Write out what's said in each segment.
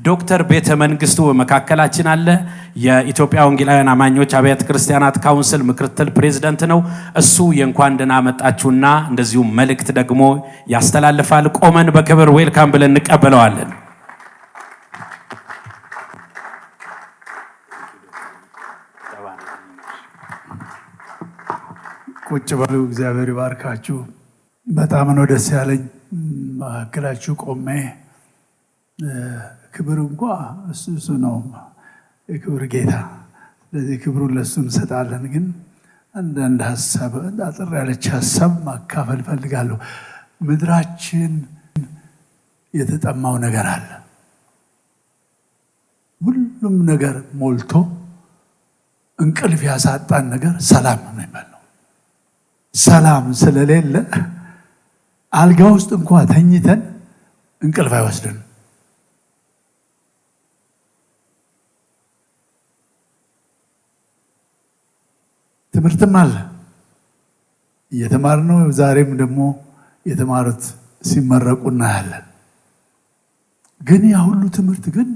ዶክተር ቤተ መንግስቱ በመካከላችን አለ። የኢትዮጵያ ወንጌላውያን አማኞች አብያተ ክርስቲያናት ካውንስል ምክትል ፕሬዝዳንት ነው። እሱ የእንኳን ደህና መጣችሁና እንደዚሁ መልእክት ደግሞ ያስተላልፋል። ቆመን በክብር ዌልካም ብለን እንቀበለዋለን። ቁጭ በሉ። እግዚአብሔር ይባርካችሁ። በጣም ነው ደስ ያለኝ መካከላችሁ ቆሜ። ክብር እንኳ እሱ ነው የክብር ጌታ። ስለዚህ ክብሩን ለሱ እንሰጣለን። ግን አንዳንድ ሀሳብ አጥር ያለች ሀሳብ ማካፈል ፈልጋለሁ። ምድራችን የተጠማው ነገር አለ። ሁሉም ነገር ሞልቶ እንቅልፍ ያሳጣን ነገር ሰላም ነው የሚባለው። ሰላም ስለሌለ አልጋ ውስጥ እንኳ ተኝተን እንቅልፍ አይወስድን። ትምህርትም አለ እየተማርነው፣ ዛሬም ደግሞ የተማሩት ሲመረቁ እናያለን። ግን ያ ሁሉ ትምህርት ግን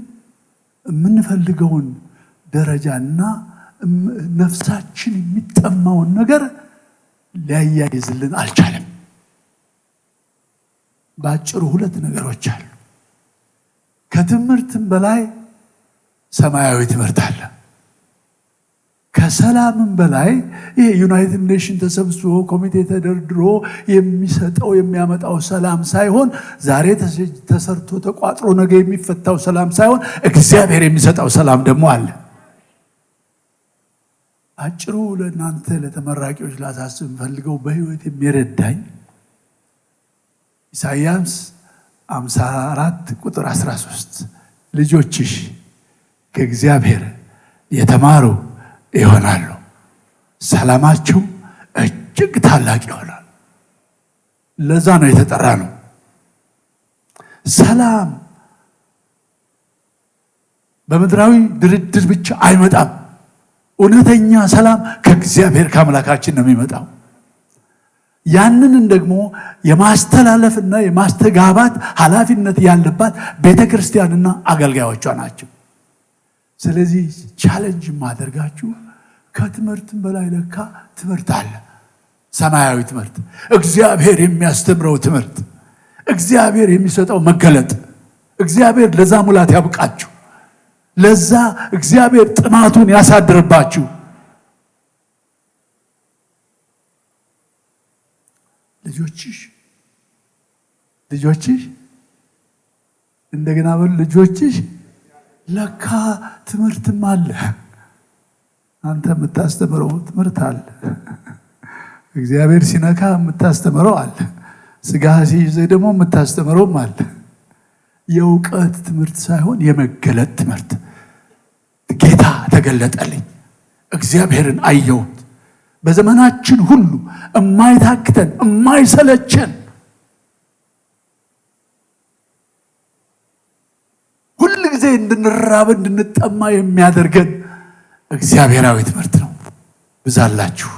የምንፈልገውን ደረጃና ነፍሳችን የሚጠማውን ነገር ሊያያይዝልን አልቻለም። ባጭሩ ሁለት ነገሮች አሉ። ከትምህርትም በላይ ሰማያዊ ትምህርት አለ። ከሰላምም በላይ ይሄ ዩናይትድ ኔሽን ተሰብስቦ ኮሚቴ ተደርድሮ የሚሰጠው የሚያመጣው ሰላም ሳይሆን፣ ዛሬ ተሰርቶ ተቋጥሮ ነገ የሚፈታው ሰላም ሳይሆን እግዚአብሔር የሚሰጠው ሰላም ደግሞ አለ። አጭሩ ለእናንተ ለተመራቂዎች ላሳስብ ፈልገው በህይወት የሚረዳኝ ኢሳይያስ 54 ቁጥር 13 ልጆችሽ ከእግዚአብሔር የተማሩ ይሆናሉ፣ ሰላማቸው እጅግ ታላቅ ይሆናል። ለዛ ነው የተጠራ ነው። ሰላም በምድራዊ ድርድር ብቻ አይመጣም። እውነተኛ ሰላም ከእግዚአብሔር ከአምላካችን ነው የሚመጣው። ያንን ደግሞ የማስተላለፍና የማስተጋባት ኃላፊነት ያለባት ቤተክርስቲያንና አገልጋዮቿ ናቸው። ስለዚህ ቻሌንጅ ማድረጋችሁ ከትምህርትም በላይ ለካ ትምህርት አለ። ሰማያዊ ትምህርት፣ እግዚአብሔር የሚያስተምረው ትምህርት፣ እግዚአብሔር የሚሰጠው መገለጥ። እግዚአብሔር ለዛ ሙላት ያብቃችሁ። ለዛ እግዚአብሔር ጥማቱን ያሳድርባችሁ። ልጆችሽ እንደገና በሉ ልጆችሽ። ለካ ትምህርትም አለ። አንተ የምታስተምረው ትምህርት አለ። እግዚአብሔር ሲነካ የምታስተምረው አለ። ስጋ ሲይዝ ደግሞ የምታስተምረውም አለ። የእውቀት ትምህርት ሳይሆን የመገለጥ ትምህርት። ጌታ ተገለጠልኝ፣ እግዚአብሔርን አየሁት። በዘመናችን ሁሉ የማይታክተን የማይሰለቸን ሁል ጊዜ እንድንራብ እንድንጠማ የሚያደርገን እግዚአብሔራዊ ትምህርት ነው። ብዛላችሁ።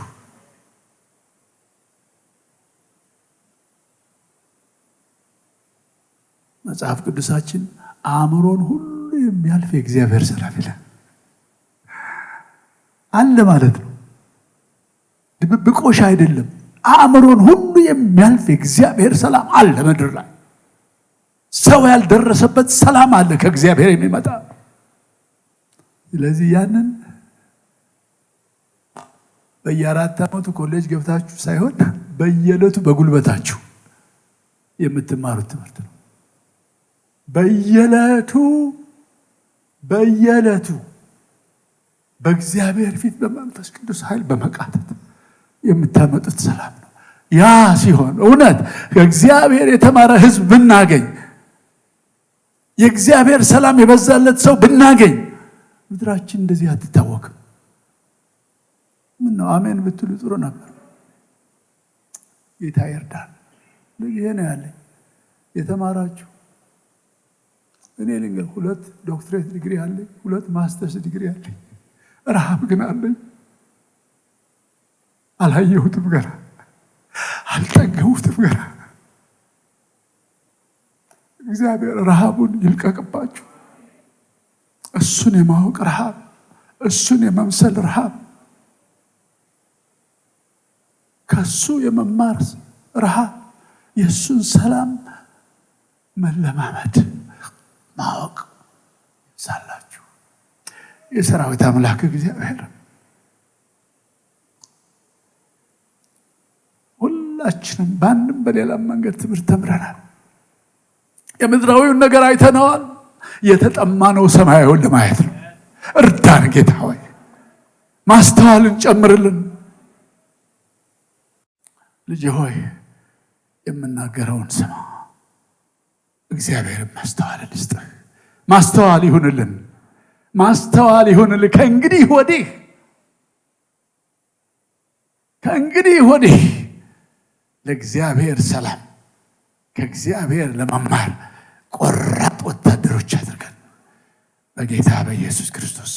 መጽሐፍ ቅዱሳችን አእምሮን ሁሉ የሚያልፍ የእግዚአብሔር ሰላም ይላል አለ ማለት ነው። ድብብቆሽ አይደለም። አእምሮን ሁሉ የሚያልፍ የእግዚአብሔር ሰላም አለ ምድር ላይ። ሰው ያልደረሰበት ሰላም አለ ከእግዚአብሔር የሚመጣ። ስለዚህ ያንን በየ4 ዓመቱ ኮሌጅ ገብታችሁ ሳይሆን በየዕለቱ በጉልበታችሁ የምትማሩት ትምህርት ነው። በየዕለቱ በእግዚአብሔር ፊት በመንፈስ ቅዱስ ኃይል በመቃተት የምታመጡት ሰላም ነው። ያ ሲሆን እውነት ከእግዚአብሔር የተማረ ሕዝብ ብናገኝ፣ የእግዚአብሔር ሰላም የበዛለት ሰው ብናገኝ፣ ምድራችን እንደዚህ አትታወቅም። ምን ነው አሜን ብትሉ ጥሩ ነበር። ጌታ ይርዳል። ይሄ ነው ያለኝ። የተማራችሁ እኔ ልንገር 2 ዶክትሬት ዲግሪ አለኝ፣ 2 ማስተርስ ዲግሪ አለኝ። ረሃብ ግን አለኝ። አላየሁትም ገና፣ አልጠገቡትም ገና። እግዚአብሔር ረሃቡን ይልቀቅባችሁ። እሱን የማወቅ ረሃብ፣ እሱን የመምሰል ረሃብ፣ ከሱ የመማር ረሃብ፣ የእሱን ሰላም መለማመድ ማወቅ ሳላችሁ የሰራዊት አምላክ እግዚአብሔር ሁላችንም በአንድም በሌላም መንገድ ትምህርት ተምረናል። የምድራዊውን ነገር አይተነዋል። የተጠማነው ሰማያዊውን ለማየት ነው። እርዳን ጌታ ሆይ፣ ማስተዋልን ጨምርልን። ልጅ ሆይ የምናገረውን ስማ። እግዚአብሔር ማስተዋልን ይስጥህ። ማስተዋል ይሁንልን፣ ማስተዋል ይሁንልን። ከእንግዲህ ወዲህ ለእግዚአብሔር ሰላም ከእግዚአብሔር ለመማር ቆራጥ ወታደሮች አድርገን በጌታ በኢየሱስ ክርስቶስ